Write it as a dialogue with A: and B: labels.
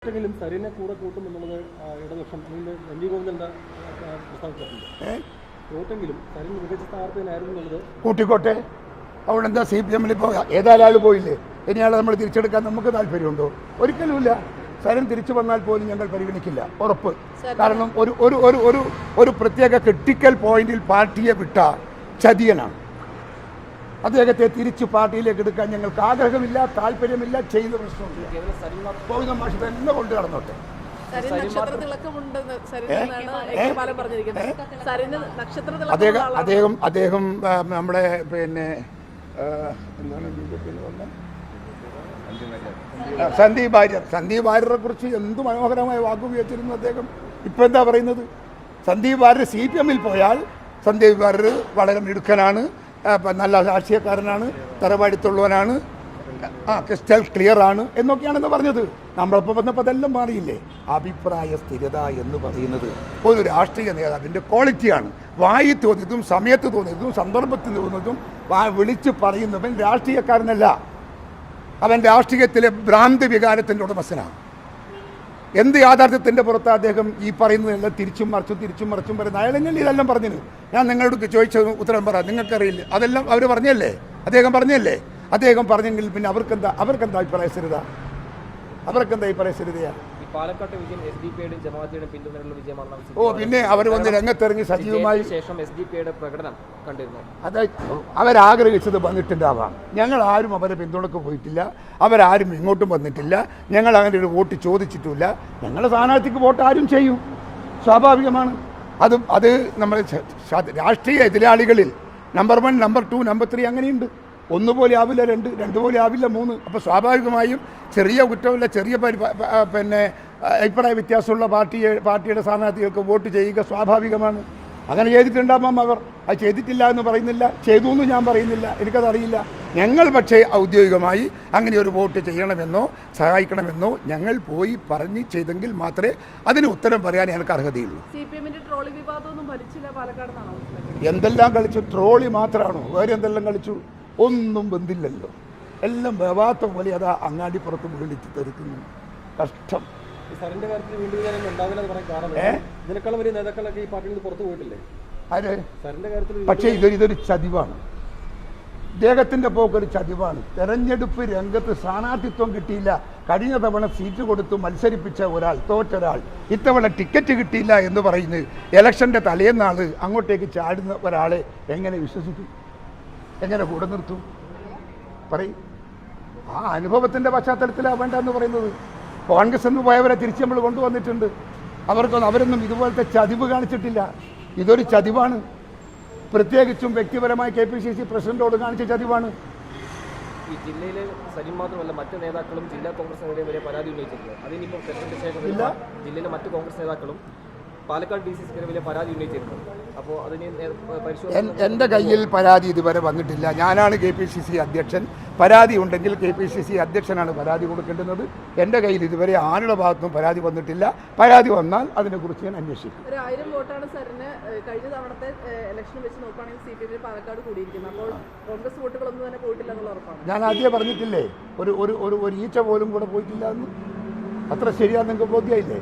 A: സരിനെ കൂടെ കൂട്ടുമെന്നുള്ളത് ഇടതുപക്ഷം രഞ്ജീവ് ഗോവിന്ദന്റെ പ്രസ്താവിച്ചിട്ടുണ്ട്. വോട്ടെങ്കിലും സരിൻ മികച്ച സ്ഥാനാർത്ഥിയായിരുന്നു എന്നുള്ളത്
B: കൂട്ടിക്കോട്ടെ. അവിടെ എന്താ CPM ഇപ്പോൾ ഏതായാലും പോയില്ലേ, ഇനിയാളെ നമ്മൾ തിരിച്ചെടുക്കാൻ നമുക്ക് താല്പര്യമുണ്ടോ? ഒരിക്കലുമില്ല. സരിൻ തിരിച്ചു വന്നാൽ പോലും ഞങ്ങൾ പരിഗണിക്കില്ല, ഉറപ്പ്. കാരണം ഒരു ഒരു ഒരു ഒരു ഒരു പ്രത്യേക ക്രിട്ടിക്കൽ പോയിന്റിൽ പാർട്ടിയെ വിട്ട ചതിയനാണ്. അദ്ദേഹത്തെ തിരിച്ച് പാർട്ടിയിലേക്ക് എടുക്കാൻ ഞങ്ങൾക്ക് ആഗ്രഹമില്ല, താല്പര്യമില്ല, ചെയ്യുന്ന പ്രശ്നമില്ല. ഗോവിന്ദ മാഷ് തന്നെ കൊണ്ടു നടന്നോട്ടെ. അദ്ദേഹം നമ്മുടെ പിന്നെ സന്ദീപ് വാര്യരെ കുറിച്ച് എന്ത് മനോഹരമായ വാക്കുപയോഗിച്ചിരുന്നു അദ്ദേഹം. ഇപ്പം എന്താ പറയുന്നത്? സന്ദീപ് വാര്യർ CPM പോയാൽ സന്ദീപ് വാര്യർ വളരെ മിടുക്കനാണ്, നല്ല രാഷ്ട്രീയക്കാരനാണ്, തറവാടിത്തുള്ളവനാണ്, ക്രിസ്റ്റൽ ക്ലിയർ ആണ് എന്നൊക്കെയാണെന്ന് പറഞ്ഞത്. നമ്മളിപ്പോൾ വന്നപ്പോൾ അതെല്ലാം മാറിയില്ലേ? അഭിപ്രായ സ്ഥിരത എന്ന് പറയുന്നത് ഒരു രാഷ്ട്രീയ നേതാവിൻ്റെ ക്വാളിറ്റിയാണ്. വായി തോന്നിയതും സമയത്ത് തോന്നിയതും സന്ദർഭത്തിൽ തോന്നുന്നതും വിളിച്ച് പറയുന്നവൻ രാഷ്ട്രീയക്കാരനല്ല, അവൻ രാഷ്ട്രീയത്തിലെ ഭ്രാന്തി വികാരത്തിൻ്റെ ഉടമസ്ഥനാണ്. എന്ത് യാഥാർത്ഥ്യത്തിൻ്റെ പുറത്ത് അദ്ദേഹം ഈ പറയുന്നതെല്ലാം തിരിച്ചും മറിച്ചും പറയുന്നത്? അയാളെങ്ങനെ ഇതെല്ലാം പറഞ്ഞത്? ഞാൻ നിങ്ങളോട് ചോദിച്ച ഉത്തരം പറ, നിങ്ങൾക്കറിയില്ല. അതെല്ലാം അവർ പറഞ്ഞല്ലേ, അദ്ദേഹം പറഞ്ഞല്ലേ? അദ്ദേഹം പറഞ്ഞെങ്കിൽ പിന്നെ അവർക്കെന്താ അഭിപ്രായ സ്ഥിരത? അവർക്കെന്താ അഭിപ്രായ സ്ഥിരതയാ? പിന്നെ അവർ വന്ന് രംഗത്തിറങ്ങി സജീവമായി അവരാഗ്രഹിച്ചത് വന്നിട്ടുണ്ടാവാം. ഞങ്ങൾ ആരും അവരെ പിന്തുണക്ക് പോയിട്ടില്ല, അവരാരും ഇങ്ങോട്ടും വന്നിട്ടില്ല, ഞങ്ങൾ അങ്ങനെ ഒരു വോട്ട് ചോദിച്ചിട്ടില്ല. ഞങ്ങളുടെ സ്ഥാനാർത്ഥിക്ക് വോട്ട് ആരും ചെയ്യും, സ്വാഭാവികമാണ്. അത് നമ്മൾ രാഷ്ട്രീയ എതിരാളികളിൽ നമ്പർ 1, നമ്പർ 2, നമ്പർ 3 അങ്ങനെയുണ്ട്. ഒന്നുപോലെ ആവില്ല 2, 2 പോലെ ആവില്ല 3. അപ്പോൾ സ്വാഭാവികമായും ചെറിയ കുറ്റമില്ല, ചെറിയ പിന്നെ അഭിപ്രായ വ്യത്യാസമുള്ള പാർട്ടിയുടെ സ്ഥാനാർത്ഥികൾക്ക് വോട്ട് ചെയ്യുക സ്വാഭാവികമാണ്. അങ്ങനെ ചെയ്തിട്ടുണ്ടാവാം അവർ. അത് ചെയ്തിട്ടില്ല എന്ന് പറയുന്നില്ല, ചെയ്തു എന്ന് ഞാൻ പറയുന്നില്ല, എനിക്കതറിയില്ല. ഞങ്ങൾ പക്ഷേ ഔദ്യോഗികമായി അങ്ങനെ ഒരു വോട്ട് ചെയ്യണമെന്നോ സഹായിക്കണമെന്നോ ഞങ്ങൾ പോയി പറഞ്ഞ് ചെയ്തെങ്കിൽ മാത്രമേ അതിന് ഉത്തരം പറയാൻ എനിക്ക് അർഹതയുള്ളൂ. എന്തെല്ലാം കളിച്ചു? ട്രോളി മാത്രമാണോ? വേറെ എന്തെല്ലാം കളിച്ചു? ഒന്നും ബന്ധില്ലല്ലോ. എല്ലാം വേവാത്ത പോലെ അതാ അങ്ങാടിപ്പുറത്ത് വിളിച്ച് തെറിക്കുന്നു. കഷ്ടം. പക്ഷേ ഇതൊരു ചതിവാണ്. ഇദ്ദേഹത്തിൻ്റെ പോക്കൊരു ചതിവാണ്. തെരഞ്ഞെടുപ്പ് രംഗത്ത് സ്ഥാനാർത്ഥിത്വം കിട്ടിയില്ല, കഴിഞ്ഞ തവണ സീറ്റ് കൊടുത്ത് മത്സരിപ്പിച്ച ഒരാൾ, തോറ്റൊരാൾ ഇത്തവണ ടിക്കറ്റ് കിട്ടിയില്ല എന്ന് പറയുന്നത് ഇലക്ഷൻ്റെ തലേന്നാൾ അങ്ങോട്ടേക്ക് ചാടുന്ന ഒരാളെ എങ്ങനെ വിശ്വസിക്കും, എങ്ങനെ കൂടെ നിർത്തും? പറയും. ആ അനുഭവത്തിൻ്റെ പശ്ചാത്തലത്തിലാണ് വേണ്ടെന്ന് പറയുന്നത്. കോൺഗ്രസ് എന്ന് പോയവരെ തിരിച്ച് നമ്മൾ കൊണ്ടുവന്നിട്ടുണ്ട്. അവരൊന്നും ഇതുപോലത്തെ ചതിവ് കാണിച്ചിട്ടില്ല. ഇതൊരു ചതിവാണ്. പ്രത്യേകിച്ചും വ്യക്തിപരമായി KPCC പ്രസിഡന്റോട് കാണിച്ച ചതിവാണ്.
C: ഈ ജില്ലയിലെ സരിൻ മാത്രമല്ല മറ്റ് നേതാക്കളും ജില്ലാ കോൺഗ്രസ് നേതാക്കളെ പരാതി ഉന്നയിച്ചിട്ടുണ്ട്. അതിനിപ്പോൾ തെരഞ്ഞെടുപ്പിന് ശേഷം ജില്ലയിലെ മറ്റ് കോൺഗ്രസ് നേതാക്കളും പാലക്കാട് DCC വലിയ പരാതി ഉന്നയിച്ചിരുന്നു. അപ്പോൾ അതിന്
B: എൻ്റെ കയ്യിൽ പരാതി ഇതുവരെ വന്നിട്ടില്ല. ഞാനാണ് KPCC അധ്യക്ഷൻ. പരാതി ഉണ്ടെങ്കിൽ KPCC അധ്യക്ഷനാണ് പരാതി കൊടുക്കേണ്ടുന്നത്. എൻ്റെ കയ്യിൽ ഇതുവരെ ആരുടെ ഭാഗത്തും പരാതി വന്നിട്ടില്ല. പരാതി വന്നാൽ അതിനെക്കുറിച്ച് ഞാൻ അന്വേഷിക്കും.
D: 1000 വോട്ടാണ് സാറിന് കഴിഞ്ഞ തവണത്തെ ഇലക്ഷൻ വെച്ച് നോക്കുകയാണെങ്കിൽ CPM പാലക്കാട് കൂടിയിരിക്കുന്നത്. അപ്പോൾ കോൺഗ്രസ് വോട്ടുകളൊന്നും തന്നെ പോയിട്ടില്ല എന്നുള്ള ഉറപ്പാണ്.
B: ഞാൻ ആദ്യം പറഞ്ഞിട്ടില്ലേ, ഒരു ഈച്ച പോലും കൂടെ പോയിട്ടില്ല എന്ന്. അത്ര ശരിയാന്ന് നിങ്ങൾക്ക് ബോധ്യമായില്ലേ?